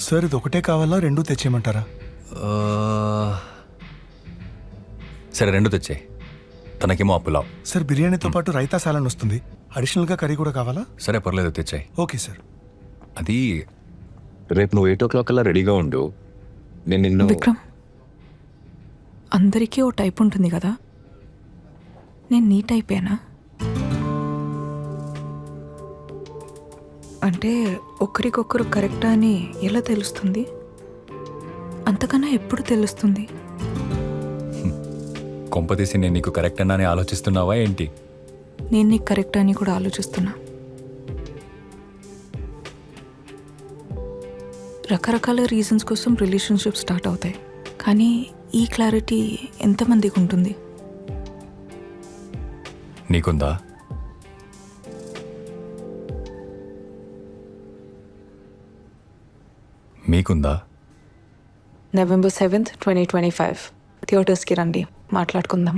Sir ఇది ఒకటే కావాలా, రెండూ తెచ్చేయమంటారా? సరే 2 తెచ్చాయి. తనకేమో పులావ్. సార్ బిర్యానీతో పాటు రైతా సాలన్ వస్తుంది, అడిషనల్గా కర్రీ కూడా కావాలా? సరే పర్లేదు తెచ్చాయి. Okay sir. అది రేపు నువ్వు 8 o'clock కల్లా రెడీగా ఉండు. నేను నిన్ను విక్రమ్, అందరికీ ఓ టైప్ ఉంటుంది కదా, నేను నీ టైపేనా? అంటే ఒకరికొకరు కరెక్టా అని ఎలా తెలుస్తుంది? అంతకన్నా ఎప్పుడు తెలుస్తుంది? కొంపతీసి నేను నీకు కరెక్ట్ అన్నానే ఆలోచిస్తున్నావా ఏంటి? నేను నీకు కరెక్ట్ అని కూడా ఆలోచిస్తున్నా. రకరకాల రీజన్స్ కోసం రిలేషన్షిప్ స్టార్ట్ అవుతాయి, కానీ ఈ క్లారిటీ ఎంతమందికి ఉంటుంది? నీకుందా? మీకుందా? November 7th, 2025 థియేటర్స్కి రండి, మాట్లాడుకుందాం.